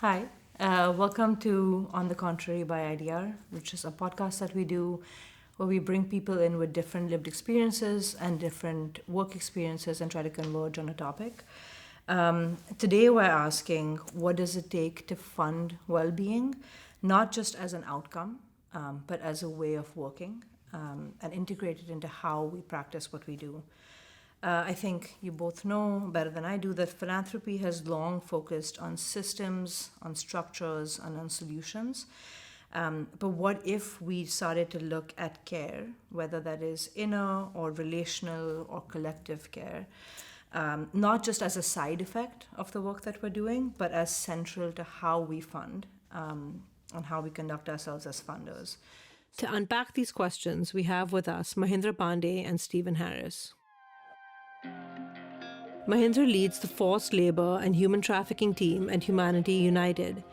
Hi, welcome to On the Contrary by IDR, which is a podcast that we do where we bring people in with different lived experiences and different work experiences and try to converge on a topic. Today, we're asking what does it take to fund well being, not just as an outcome, but as a way of working and integrate it into how we practice what we do. I think you both know better than I do that philanthropy has long focused on systems, on structures, and on solutions. But what if we started to look at care, whether that is inner or relational or collective care, not just as a side effect of the work that we're doing, but as central to how we fund and how we conduct ourselves as funders? To unpack these questions, we have with us Mahendra Pandey and Stephen Harris. Mahendra leads the forced labor and human trafficking team at Humanity United,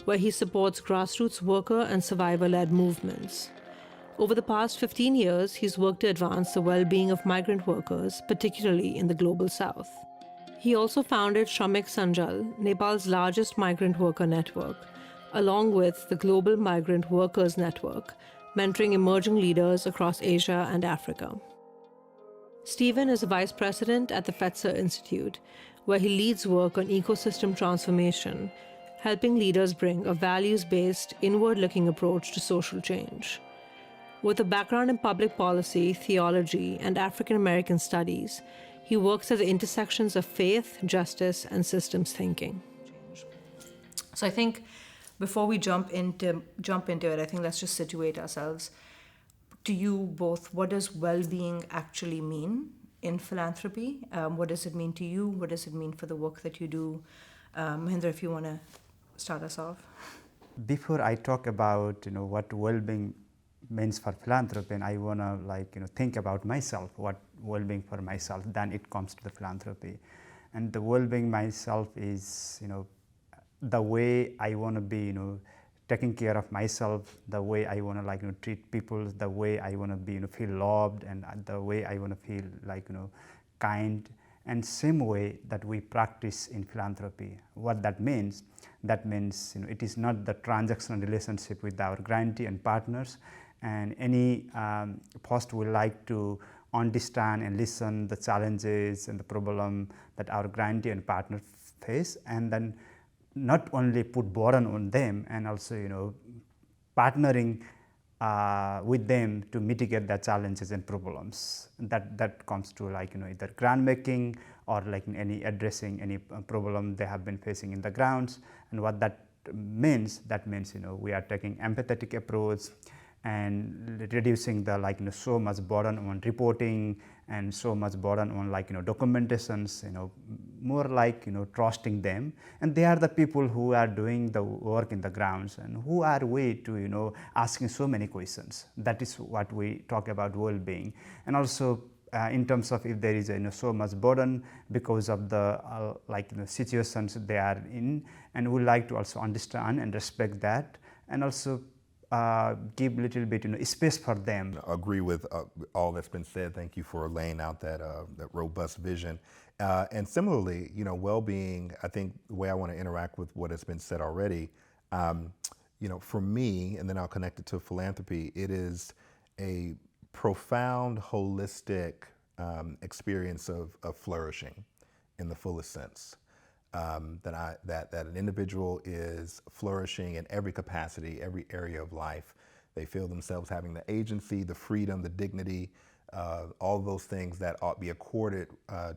where he supports grassroots worker and survivor-led movements. Over the past 15 years, he's worked to advance the well-being of migrant workers, particularly in the global south. He also founded Shramik Sanjal, Nepal's largest migrant worker network, along with the Global Migrant Workers Network, mentoring emerging leaders across Asia and Africa. Stephen is a vice president at the Fetzer Institute, where he leads work on ecosystem transformation, helping leaders bring a values-based, inward-looking approach to social change. With a background in public policy, theology, and African American studies, he works at the intersections of faith, justice, and systems thinking. So I think before we jump into it, I think let's just situate ourselves. To you both, what does well-being actually mean in philanthropy? What does it mean to you? What does it mean for the work that you do? Mahendra, if you want to start us off. Before I talk about what well-being means for philanthropy, and I want to think about myself, what well-being for myself, then it comes to the philanthropy. And the well-being myself is the way I want to be taking care of myself, the way I want to treat people, the way I want to be feel loved, and the way I want to feel kind, and same way that we practice in philanthropy. What that means it is not the transactional relationship with our grantee and partners, and any post we like to understand and listen the challenges and the problem that our grantee and partners face, and then not only put burden on them, and also partnering with them to mitigate the challenges and problems that comes to either grant making or any addressing any problem they have been facing in the grounds. And what that means we are taking empathetic approach and reducing the so much burden on reporting and so much burden on documentations, more trusting them, and they are the people who are doing the work in the grounds, and who are we to asking so many questions. That is what we talk about well-being. And also in terms of if there is so much burden because of the situations they are in, and we like to also understand and respect that, and also give a little bit space for them. I agree with all that's been said. Thank you for laying out that robust vision. And similarly, well-being, I think the way I want to interact with what has been said already, for me, and then I'll connect it to philanthropy, it is a profound, holistic experience of flourishing in the fullest sense. That an individual is flourishing in every capacity, every area of life. They feel themselves having the agency, the freedom, the dignity, all those things that ought to be accorded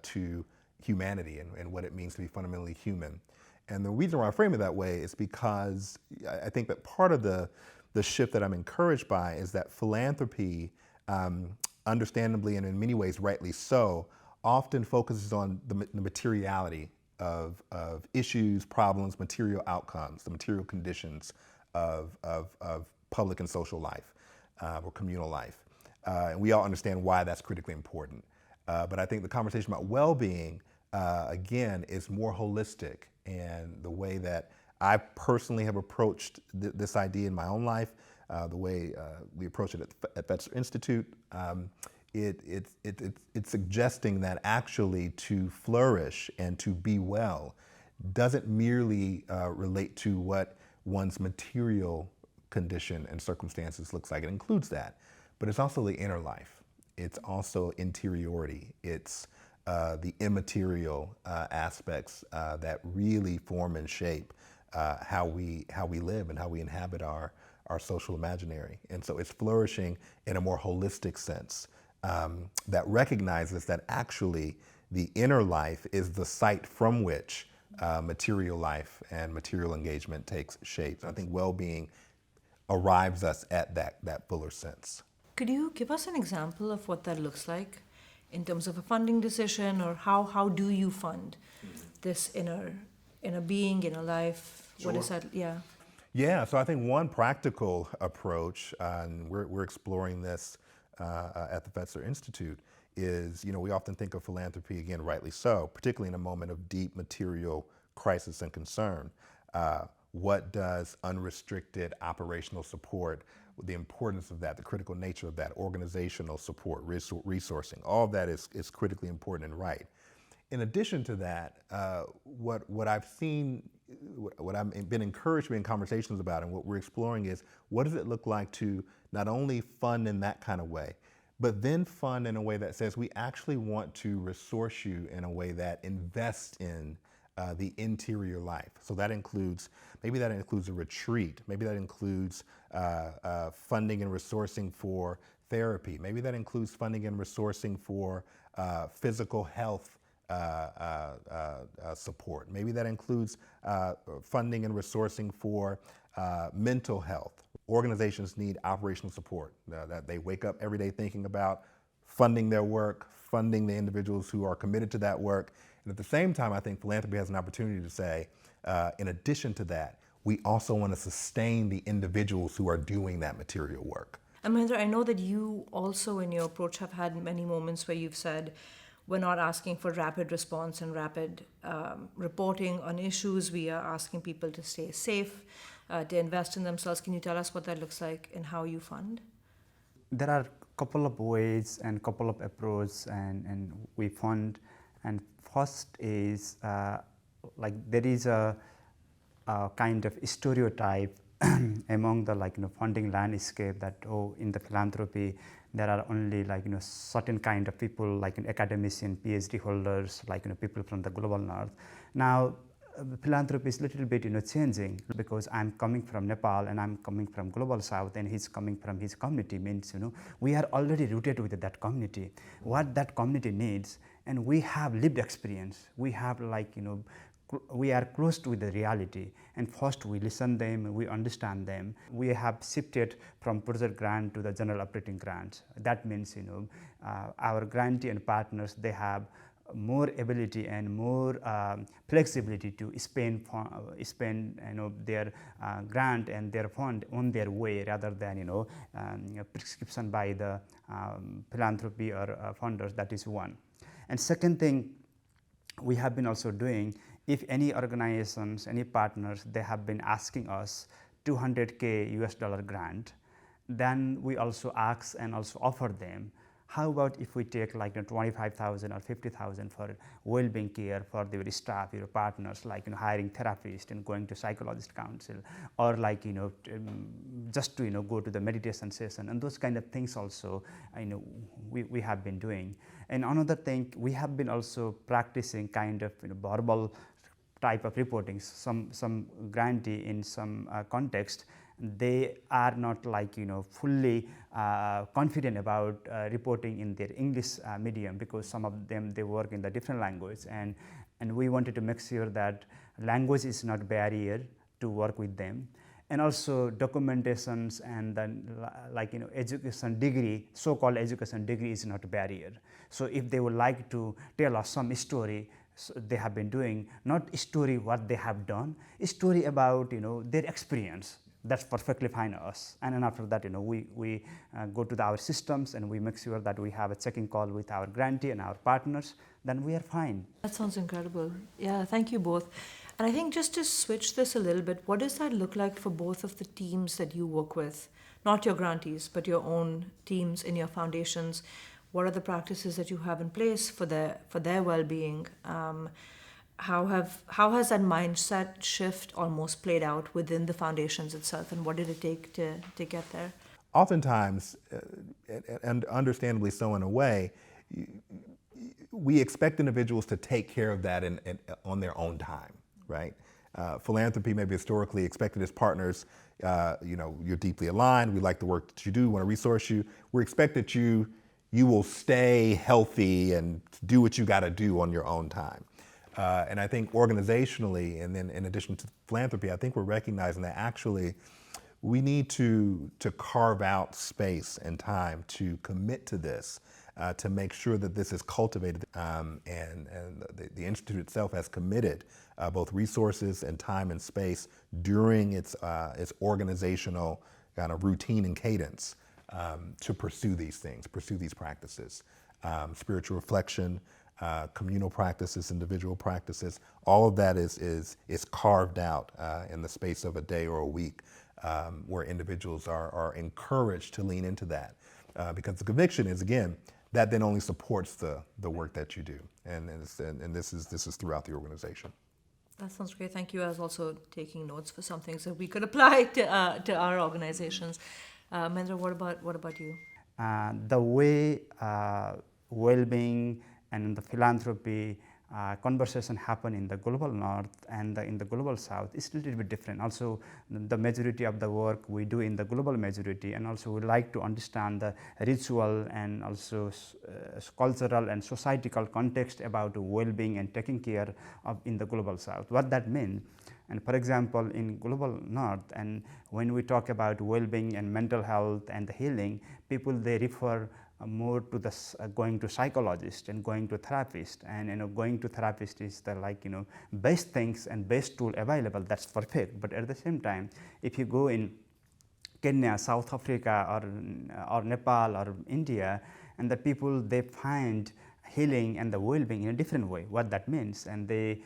to humanity and what it means to be fundamentally human. And the reason why I frame it that way is because I think that part of the shift that I'm encouraged by is that philanthropy, understandably and in many ways rightly so, often focuses on the materiality of issues, problems, material outcomes, the material conditions of public and social life or communal life. And we all understand why that's critically important. But I think the conversation about well-being, again, is more holistic. And the way that I personally have approached this idea in my own life, the way we approach it at Fetzer Institute, it's suggesting that actually to flourish and to be well doesn't merely relate to what one's material condition and circumstances looks like. It includes that, but it's also the inner life. It's also interiority. It's the immaterial aspects that really form and shape how we live and how we inhabit our social imaginary. And so it's flourishing in a more holistic sense that recognizes that actually the inner life is the site from which material life and material engagement takes shape. I think well-being arrives us at that fuller sense. Could you give us an example of what that looks like in terms of a funding decision, or how do you fund this inner being, inner life? Sure. What is that? Yeah. Yeah, so I think one practical approach, and we're exploring this at the Fetzer Institute, is, we often think of philanthropy, again, rightly so, particularly in a moment of deep material crisis and concern. What does unrestricted operational support, the importance of that, the critical nature of that, organizational support, resourcing, all of that is critically important and right. In addition to that, what I've seen, what I've been encouraged in conversations about and what we're exploring is, what does it look like to not only fund in that kind of way, but then fund in a way that says we actually want to resource you in a way that invests in the interior life. So that includes, maybe that includes a retreat, maybe that includes funding and resourcing for therapy, maybe that includes funding and resourcing for physical health support, maybe that includes funding and resourcing for mental health. Organizations need operational support that they wake up every day thinking about funding their work, funding the individuals who are committed to that work. And at the same time, I think philanthropy has an opportunity to say, in addition to that, we also want to sustain the individuals who are doing that material work. And Mahendra, I know that you also in your approach have had many moments where you've said, we're not asking for rapid response and rapid reporting on issues. We are asking people to stay safe, to invest in themselves. Can you tell us what that looks like and how you fund? There are a couple of ways and couple of approaches and we fund. And first is like there is a kind of stereotype among the funding landscape that in the philanthropy there are only certain kind of people academician, PhD holders, people from the global north. Now philanthropy is a little bit changing because I'm coming from Nepal and I'm coming from global south and he's coming from his community, means we are already rooted with that community, what that community needs, and we have lived experience. We have we are close to the reality, and first we listen them, we understand them. We have shifted from project grant to the general operating grants. That means our grantee and partners, they have more ability and more flexibility to spend their grant and their fund on their way, rather than prescription by the philanthropy or funders. That is one. And second thing we have been also doing, if any organizations, any partners, they have been asking us $200K US grant, then we also ask and also offer them, how about if we take $25,000 or $50,000 for well-being care for their staff, your partners, hiring therapists and going to psychologist council, or just to go to the meditation session, and those kind of things also we have been doing. And another thing, we have been also practicing kind of verbal type of reporting. Some grantee in some context, they are not fully confident about reporting in their English medium, because some of them they work in the different language, and we wanted to make sure that language is not barrier to work with them. And also documentations and then education degree, so-called education degree is not a barrier. So if they would like to tell us some story, so they have been doing, not story what they have done, story about their experience. That's perfectly fine to us. And then after that, we go to our systems and we make sure that we have a checking call with our grantee and our partners, then we are fine. That sounds incredible. Yeah, thank you both. And I think just to switch this a little bit, what does that look like for both of the teams that you work with? Not your grantees, but your own teams in your foundations. What are the practices that you have in place for their well-being? how has that mindset shift almost played out within the foundations itself, and what did it take to get there? Oftentimes, and understandably so in a way, we expect individuals to take care of that on their own time, right? Philanthropy maybe historically expected as partners, you're deeply aligned, we like the work that you do, want to resource you. We're expected you will stay healthy and do what you got to do on your own time. And I think organizationally, and then in addition to philanthropy, I think we're recognizing that actually we need to carve out space and time to commit to this, to make sure that this is cultivated. And the Institute itself has committed both resources and time and space during its organizational kind of routine and cadence to pursue these things, pursue these practices. Spiritual reflection, communal practices, individual practices, all of that is carved out in the space of a day or a week, where individuals are encouraged to lean into that. Because the conviction is, again, that then only supports the work that you do. And this is throughout the organization. That sounds great. Thank you. I was also taking notes for some things that we could apply to our organizations. Mahendra, what about you? The way well-being and the philanthropy conversation happen in the global north and in the global south is a little bit different. Also, the majority of the work we do in the global majority, and also we like to understand the ritual and also cultural and societal context about well-being and taking care of in the global south. What that means. And for example, in global north, and when we talk about well-being and mental health and the healing, people they refer more to the going to psychologist and going to therapist, and going to therapist is the best things and best tool available. That's perfect. But at the same time, if you go in Kenya, South Africa, or Nepal or India, and the people they find healing and the well-being in a different way. What that means, and they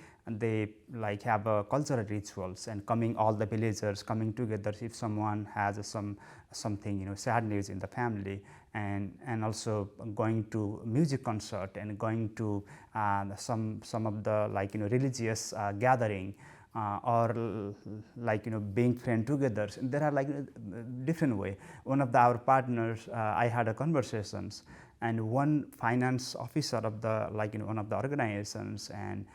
like have cultural rituals and coming all the villagers coming together if someone has something sad news in the family, and also going to music concert and going to some of the religious gathering, or being friend together. There are different way. One of our partners, I had a conversations, and one finance officer of the one of the organizations, and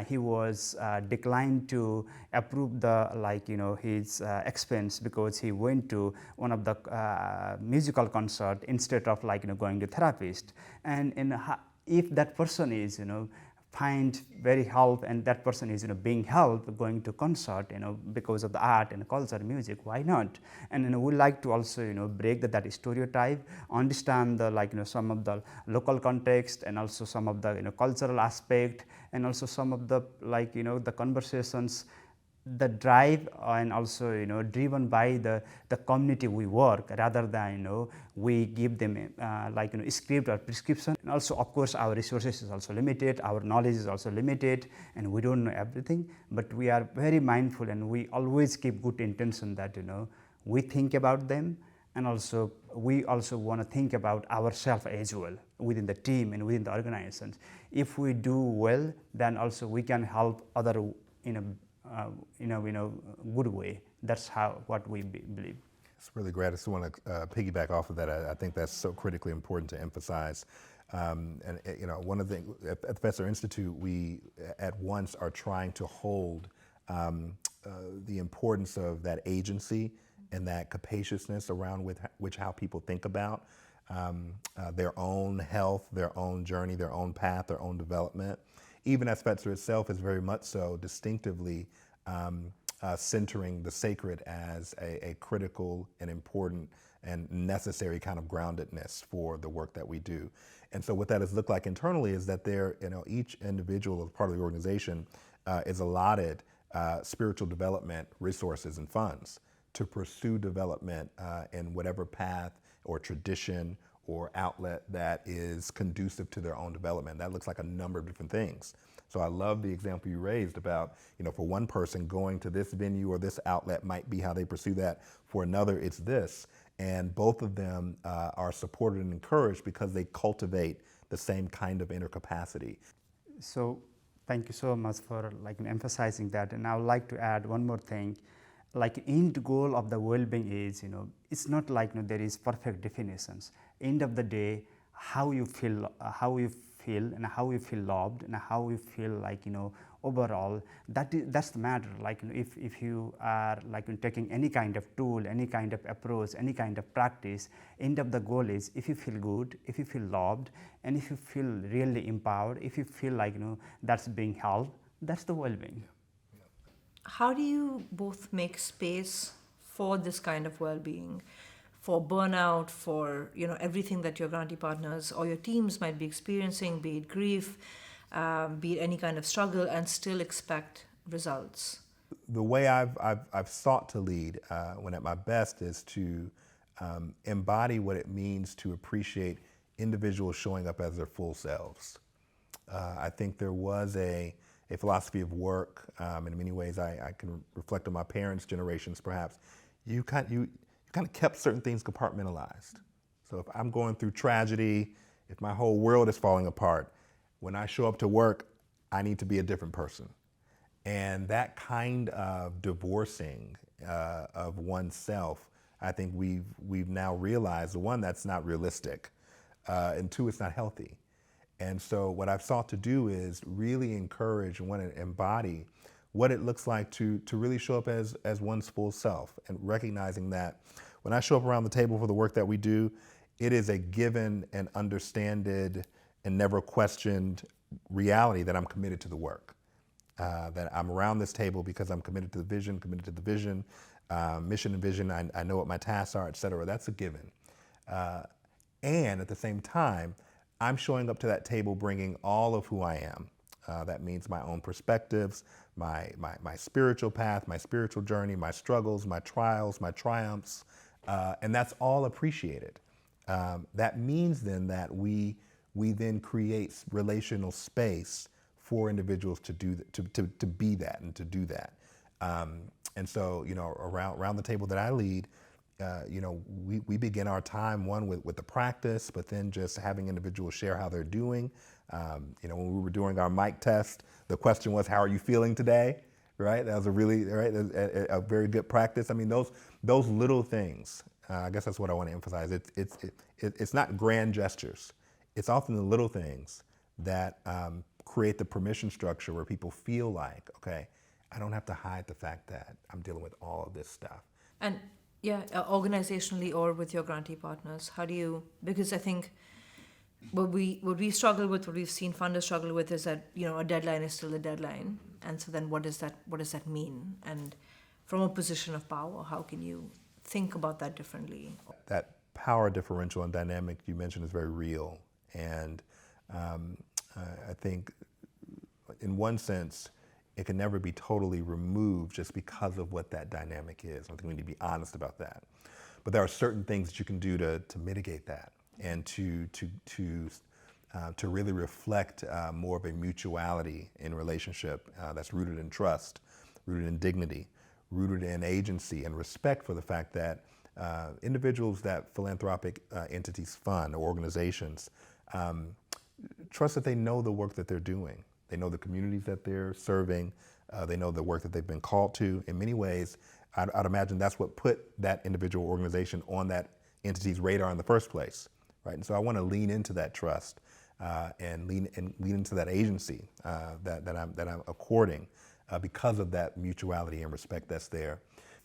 he was declined to approve the his expense because he went to one of the musical concert instead of going to therapist. And if that person is find very help, and that person is being helped going to concert because of the art and culture, music, why not? And we like to also break that stereotype, understand the some of the local context, and also some of the cultural aspect, and also some of the the conversations, the drive, and also driven by the community we work, rather than we give them script or prescription. And also of course our resources is also limited, our knowledge is also limited, and we don't know everything, but we are very mindful, and we always keep good intention that we think about them, and also we also want to think about ourselves as well within the team and within the organizations. If we do well, then also we can help other in a good way. That's what we believe. It's really great. I just want to piggyback off of that. I think that's so critically important to emphasize. And one of the things at the Fetzer Institute, we at once are trying to hold the importance of that agency and that capaciousness around which how people think about their own health, their own journey, their own path, their own development. Even as Fetzer itself is very much so distinctively centering the sacred as a critical and important and necessary kind of groundedness for the work that we do. And so what that has looked like internally is that each individual as part of the organization is allotted spiritual development resources and funds to pursue development in whatever path or tradition or outlet that is conducive to their own development. That looks like a number of different things. So I love the example you raised about, for one person going to this venue or this outlet might be how they pursue that. For another, it's this. And both of them are supported and encouraged because they cultivate the same kind of inner capacity. So Thank you so much for emphasizing that. And I would like to add one more thing. End goal of the well-being is, it's not there is perfect definitions. End of the day, how you feel, and how you feel loved, and how you feel overall. That's the matter. If you are taking any kind of tool, any kind of approach, any kind of practice, end of the goal is if you feel good, if you feel loved, and if you feel really empowered, if you feel that's being held, that's the well-being. How do you both make space for this kind of well-being, for burnout, for everything that your grantee partners or your teams might be experiencing, be it grief, be it any kind of struggle, and still expect results? The way I've sought to lead when at my best is to embody what it means to appreciate individuals showing up as their full selves. I think there was a philosophy of work. In many ways, I can reflect on my parents' generations. Perhaps you kind of kept certain things compartmentalized. So if I'm going through tragedy, if my whole world is falling apart, when I show up to work, I need to be a different person. And that kind of divorcing of oneself, I think we've now realized, one, that's not realistic, and two, it's not healthy. And so what I've sought to do is really encourage and want to embody what it looks like to really show up as one's full self, and recognizing that when I show up around the table for the work that we do, it is a given and understood and never questioned reality that I'm committed to the work. That I'm around this table because I'm committed to the vision, mission and vision. I know what my tasks are, et cetera. That's a given. And at the same time, I'm showing up to that table bringing all of who I am. That means my own perspectives, my spiritual path, my spiritual journey, my struggles, my trials, my triumphs, and that's all appreciated. That means then that we then create relational space for individuals to be that and to do that. And so, around the table that I lead, we begin our time, one, with the practice, but then just having individuals share how they're doing. When we were doing our mic test, the question was, how are you feeling today? Right? That was a very good practice. I mean, those little things, I guess that's what I want to emphasize. It's not grand gestures. It's often the little things that create the permission structure where people feel like, okay, I don't have to hide the fact that I'm dealing with all of this stuff. And organizationally or with your grantee partners, how do you, because I think what we struggle with, what we've seen funders struggle with is that, a deadline is still a deadline. And so then what does that mean? And from a position of power, how can you think about that differently? That power differential and dynamic you mentioned is very real. And I think in one sense, it can never be totally removed just because of what that dynamic is. I think we need to be honest about that. But there are certain things that you can do to mitigate that, and to really reflect more of a mutuality in relationship that's rooted in trust, rooted in dignity, rooted in agency and respect for the fact that individuals that philanthropic entities fund or organizations trust that they know the work that they're doing. They know the communities that they're serving. They know the work that they've been called to. In many ways, I'd imagine that's what put that individual organization on that entity's radar in the first place, right? And so I want to lean into that trust and lean into that agency that I'm according because of that mutuality and respect that's there.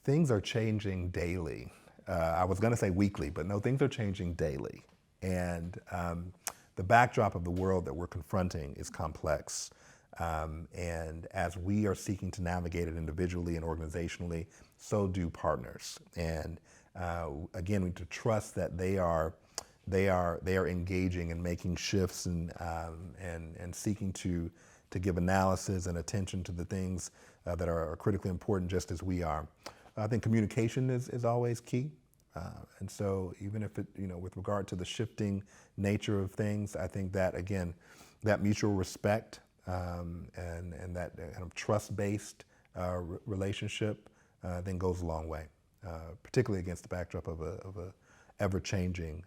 Things are changing daily. I was going to say weekly, but no, things are changing daily. And the backdrop of the world that we're confronting is complex. And as we are seeking to navigate it individually and organizationally, so do partners. And again, we need to trust that they are engaging and making shifts and seeking to give analysis and attention to the things that are critically important, just as we are. I think communication is always key. And so even if it, with regard to the shifting nature of things, I think that, again, that mutual respect and that kind of trust-based relationship then goes a long way, particularly against the backdrop of a ever-changing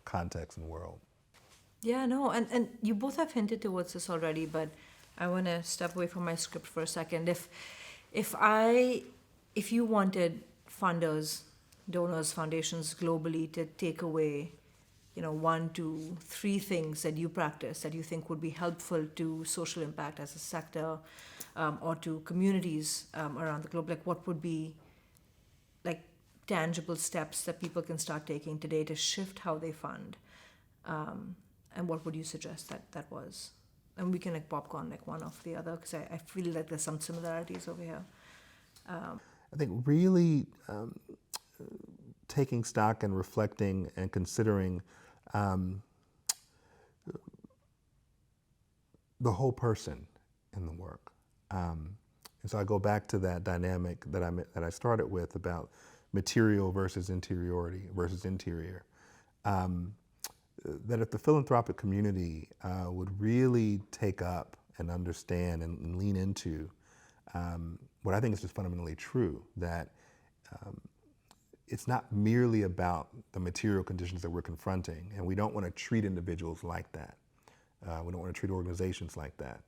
context and world. Yeah, no, and you both have hinted towards this already, but I want to step away from my script for a second. If I, if you wanted funders, donors, foundations globally to take away, 1, 2, 3 things that you practice that you think would be helpful to social impact as a sector, or to communities around the globe, like what would be like tangible steps that people can start taking today to shift how they fund? And what would you suggest that was? And we can like popcorn like one off the other, because I feel like there's some similarities over here. I think really taking stock and reflecting and considering the whole person in the work. And so I go back to that dynamic that I started with about material versus interiority versus interior. That if the philanthropic community would really take up and understand and lean into what I think is just fundamentally true, that it's not merely about the material conditions that we're confronting, and we don't want to treat individuals like that. We don't want to treat organizations like that.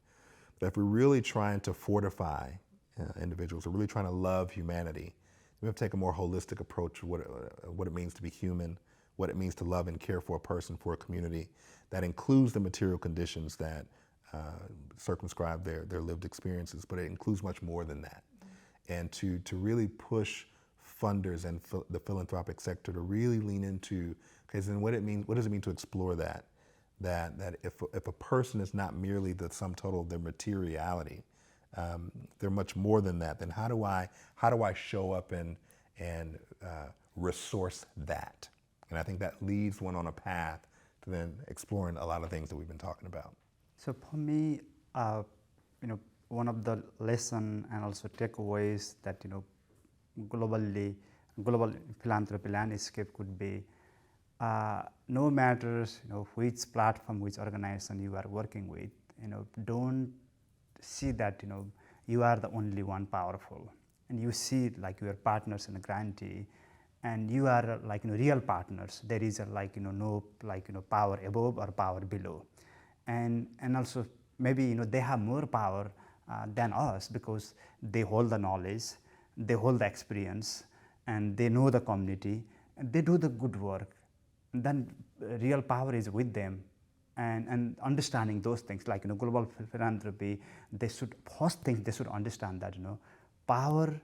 But if we're really trying to fortify individuals, we're really trying to love humanity, we have to take a more holistic approach to what it means to be human, what it means to love and care for a person, for a community, that includes the material conditions that circumscribe their lived experiences, but it includes much more than that. And to really push funders and the philanthropic sector to really lean into, okay, so then what does it mean to explore that if a person is not merely the sum total of their materiality, they're much more than that, then how do I show up and resource that? And I think that leads one on a path to then exploring a lot of things that we've been talking about. So for me, one of the lesson and also takeaways that global philanthropy landscape could be, no matter which platform, which organization you are working with, don't see that you are the only one powerful, and you see like your partners in a grantee, and you are like real partners. There is no power above or power below, and also maybe they have more power than us, because they hold the knowledge, they hold the experience, and they know the community, and they do the good work. And then real power is with them, and understanding those things like global philanthropy, they should first think they should understand that power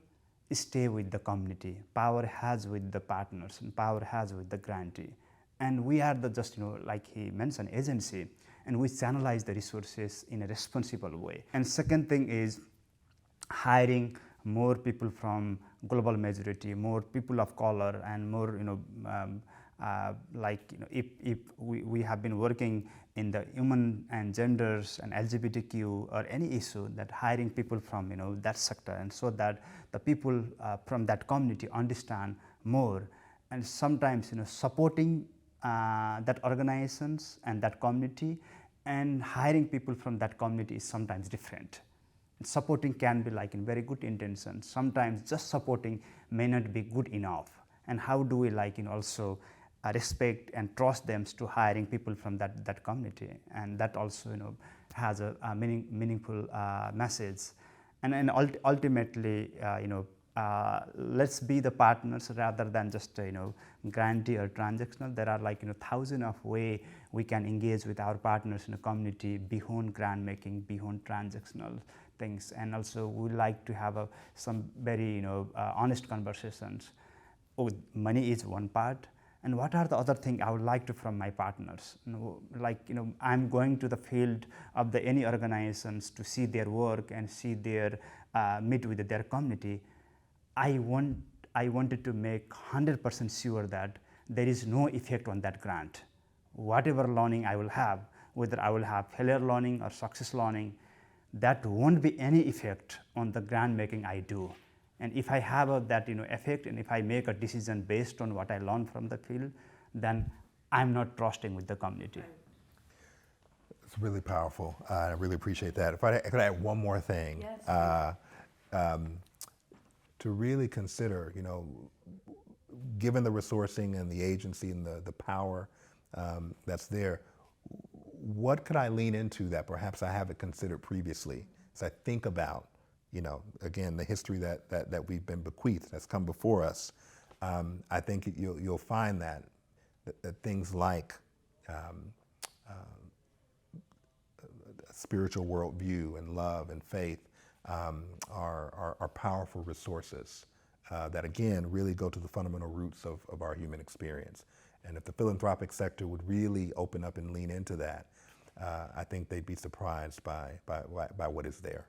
stay with the community, power has with the partners, and power has with the grantee, and we are the just like he mentioned, agency, and we channelize the resources in a responsible way. And second thing is hiring more people from global majority, more people of color, and more if we have been working in the human and genders and LGBTQ or any issue, that hiring people from that sector, and so that the people from that community understand more, and sometimes supporting that organizations and that community, and hiring people from that community is sometimes different. Supporting can be like in very good intention, sometimes just supporting may not be good enough, and how do we also respect and trust them to hiring people from that community, and that also has a meaningful message. And ultimately let's be the partners rather than just grantee or transactional. There are thousands of ways we can engage with our partners in the community beyond grant making, beyond transactional things, and also we like to have some very honest conversations. Money is one part, and what are the other things I would like to from my partners? I'm going to the field of any organizations to see their work and see their meet with their community. I wanted to make 100% sure that there is no effect on that grant. Whatever learning I will have, whether I will have failure learning or success learning, that won't be any effect on the grant making I do. And if I have that effect, and if I make a decision based on what I learned from the field, then I'm not trusting with the community. It's really powerful. I really appreciate that. If I could add one more thing. Yes. To really consider, given the resourcing and the agency and the power that's there, what could I lean into that perhaps I haven't considered previously as I think about, again, the history that we've been bequeathed, that's come before us. I think you'll find that things like spiritual worldview and love and faith are powerful resources that, again, really go to the fundamental roots of our human experience. And if the philanthropic sector would really open up and lean into that, I think they'd be surprised by what is there.